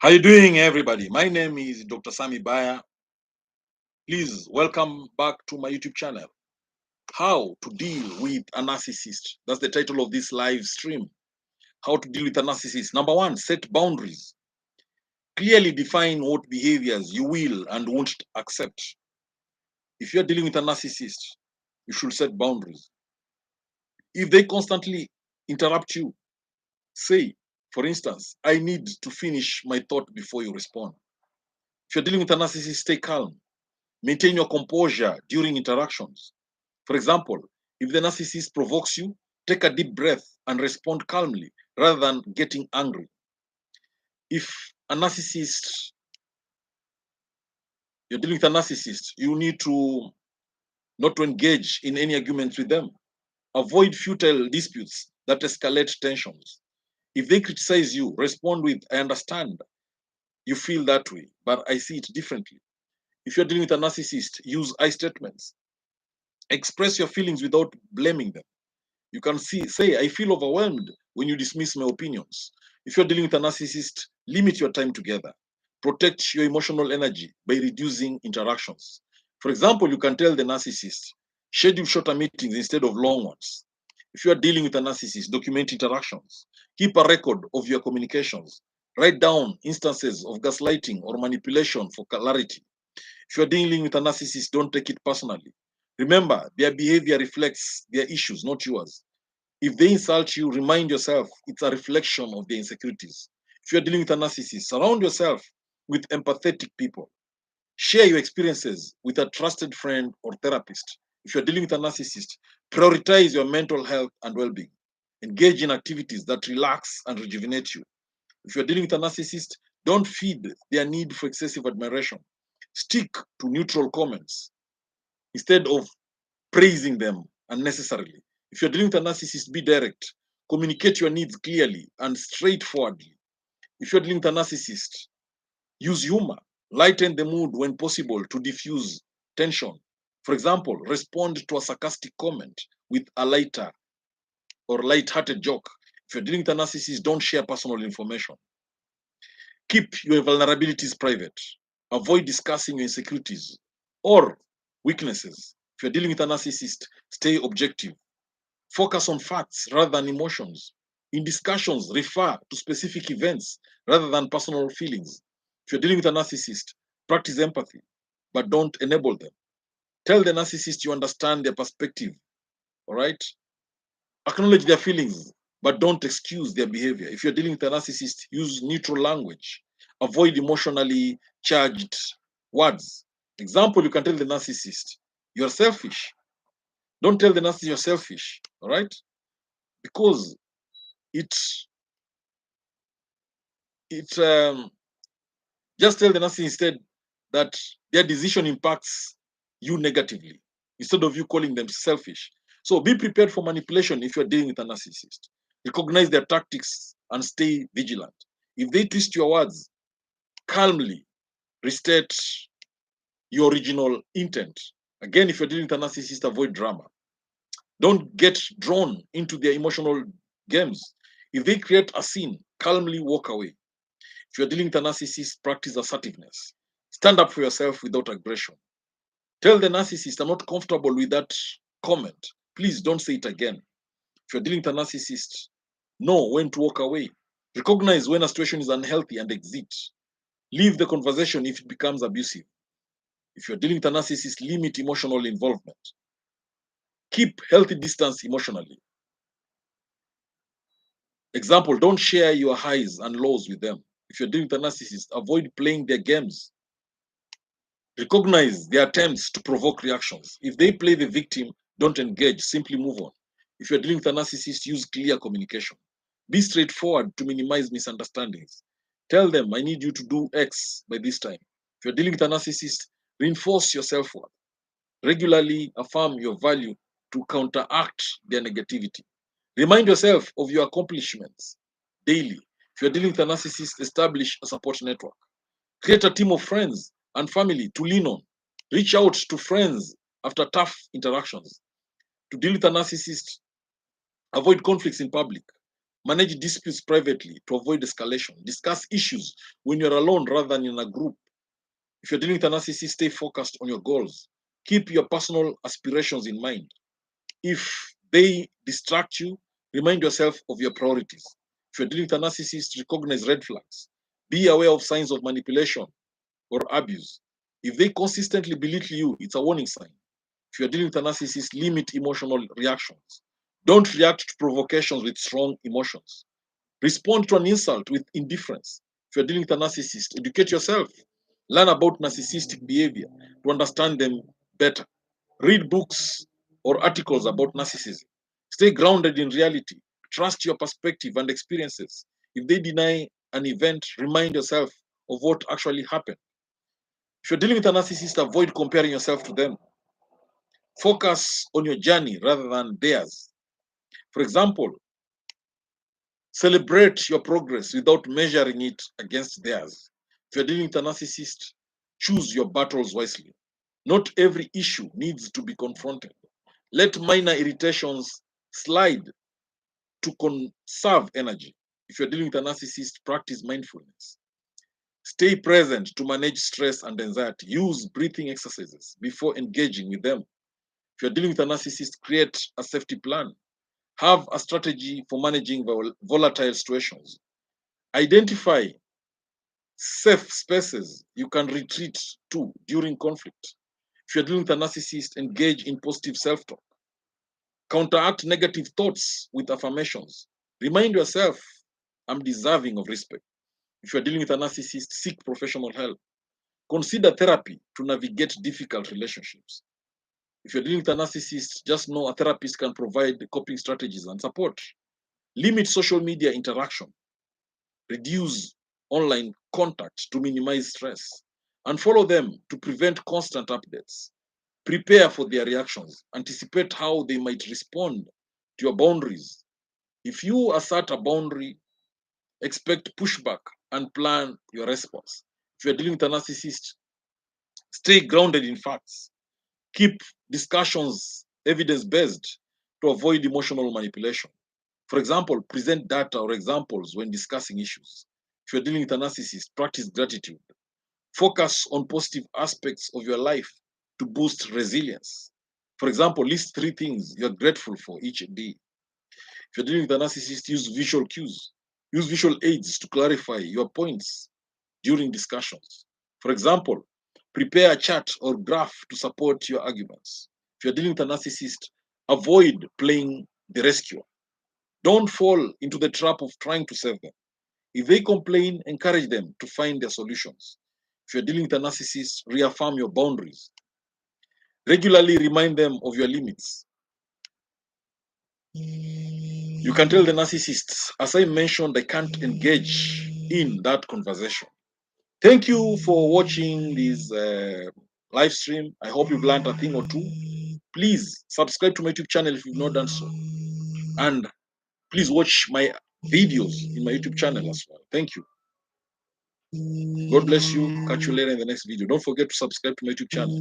How you doing, everybody? My name is Dr. Sammy BAYA. Please welcome back to my YouTube channel. How to deal with a narcissist. That's the title of this live stream. How to deal with a narcissist. Number one, set boundaries. Clearly define what behaviors you will and won't accept. If you're dealing with a narcissist, you should set boundaries. If they constantly interrupt you, say, for instance, I need to finish my thought before you respond. If you're dealing with a narcissist, stay calm. Maintain your composure during interactions. For example, if the narcissist provokes you, take a deep breath and respond calmly rather than getting angry. If a narcissist, you're dealing with a narcissist, you need to not to engage in any arguments with them. Avoid futile disputes that escalate tensions. If they criticize you, respond with, I understand you feel that way, but I see it differently. If you're dealing with a narcissist, use I statements. Express your feelings without blaming them. You can say, I feel overwhelmed when you dismiss my opinions. If you're dealing with a narcissist, limit your time together. Protect your emotional energy by reducing interactions. For example, you can tell the narcissist, schedule shorter meetings instead of long ones. If you are dealing with a narcissist, document interactions. Keep a record of your communications. Write down instances of gaslighting or manipulation for clarity. If you're dealing with a narcissist, don't take it personally. Remember, their behavior reflects their issues, not yours. If they insult you, remind yourself it's a reflection of their insecurities. If you're dealing with a narcissist, surround yourself with empathetic people. Share your experiences with a trusted friend or therapist. If you're dealing with a narcissist, prioritize your mental health and well being. Engage in activities that relax and rejuvenate you. If you're dealing with a narcissist, don't feed their need for excessive admiration. Stick to neutral comments instead of praising them unnecessarily. If you're dealing with a narcissist, be direct. Communicate your needs clearly and straightforwardly. If you're dealing with a narcissist, use humor. Lighten the mood when possible to diffuse tension. For example, respond to a sarcastic comment with a lighter or light-hearted joke. If you're dealing with a narcissist, don't share personal information. Keep your vulnerabilities private. Avoid discussing your insecurities or weaknesses. If you're dealing with a narcissist, stay objective. Focus on facts rather than emotions. In discussions, refer to specific events rather than personal feelings. If you're dealing with a narcissist, practice empathy, but don't enable them. Tell the narcissist you understand their perspective, all right? Acknowledge their feelings, but don't excuse their behavior. If you're dealing with a narcissist, use neutral language. Avoid emotionally charged words. Example, you can tell the narcissist, you're selfish. Don't tell the narcissist you're selfish, all right? Because it just tell the narcissist instead that their decision impacts you negatively instead of you calling them selfish. So be prepared for manipulation if you're dealing with a narcissist. Recognize their tactics and stay vigilant. If they twist your words, calmly restate your original intent. Again, if you're dealing with a narcissist, avoid drama. Don't get drawn into their emotional games. If they create a scene, calmly walk away. If you're dealing with a narcissist, practice assertiveness. Stand up for yourself without aggression. Tell the narcissist, I'm not comfortable with that comment. Please don't say it again. If you're dealing with a narcissist, know when to walk away. Recognize when a situation is unhealthy and exit. Leave the conversation if it becomes abusive. If you're dealing with a narcissist, limit emotional involvement. Keep healthy distance emotionally. Example, don't share your highs and lows with them. If you're dealing with a narcissist, avoid playing their games. Recognize their attempts to provoke reactions. If they play the victim, don't engage, simply move on. If you're dealing with a narcissist, use clear communication. Be straightforward to minimize misunderstandings. Tell them, I need you to do X by this time. If you're dealing with a narcissist, reinforce your self-worth. Regularly affirm your value to counteract their negativity. Remind yourself of your accomplishments daily. If you're dealing with a narcissist, establish a support network. Create a team of friends and family to lean on. Reach out to friends after tough interactions. To deal with a narcissist, avoid conflicts in public. Manage disputes privately to avoid escalation. Discuss issues when you're alone rather than in a group. If you're dealing with a narcissist, stay focused on your goals. Keep your personal aspirations in mind. If they distract you, remind yourself of your priorities. If you're dealing with a narcissist, recognize red flags. Be aware of signs of manipulation or abuse. If they consistently belittle you, it's a warning sign. If you're dealing with a narcissist, limit emotional reactions. Don't react to provocations with strong emotions. Respond to an insult with indifference. If you're dealing with a narcissist, educate yourself. Learn about narcissistic behavior to understand them better. Read books or articles about narcissism. Stay grounded in reality. Trust your perspective and experiences. If they deny an event, remind yourself of what actually happened. If you're dealing with a narcissist, avoid comparing yourself to them. Focus on your journey rather than theirs. For example, celebrate your progress without measuring it against theirs. If you're dealing with a narcissist, choose your battles wisely. Not every issue needs to be confronted. Let minor irritations slide to conserve energy. If you're dealing with a narcissist, practice mindfulness. Stay present to manage stress and anxiety. Use breathing exercises before engaging with them. If you're dealing with a narcissist, create a safety plan. Have a strategy for managing volatile situations. Identify safe spaces you can retreat to during conflict. If you're dealing with a narcissist, engage in positive self talk. Counteract negative thoughts with affirmations. Remind yourself, I'm deserving of respect. If you're dealing with a narcissist, seek professional help. Consider therapy to navigate difficult relationships. If you're dealing with a narcissist, just know a therapist can provide coping strategies and support. Limit social media interaction. Reduce online contact to minimize stress. And follow them to prevent constant updates. Prepare for their reactions. Anticipate how they might respond to your boundaries. If you assert a boundary, expect pushback and plan your response. If you're dealing with a narcissist, stay grounded in facts. Keep discussions evidence based to avoid emotional manipulation. For example, present data or examples when discussing issues. If you're dealing with a narcissist, practice gratitude. Focus on positive aspects of your life to boost resilience. For example, list 3 things you're grateful for each day. If you're dealing with a narcissist, use visual cues. Use visual aids to clarify your points during discussions. For example, prepare a chart or graph to support your arguments. If you're dealing with a narcissist, avoid playing the rescuer. Don't fall into the trap of trying to save them. If they complain, encourage them to find their solutions. If you're dealing with a narcissist, reaffirm your boundaries. Regularly remind them of your limits. You can tell the narcissists, as I mentioned, I can't engage in that conversation. Thank you for watching this live stream. I hope you've learned a thing or two. Please subscribe to my YouTube channel if you've not done so. And please watch my videos in my YouTube channel as well. Thank you. God bless you. Catch you later in the next video. Don't forget to subscribe to my YouTube channel.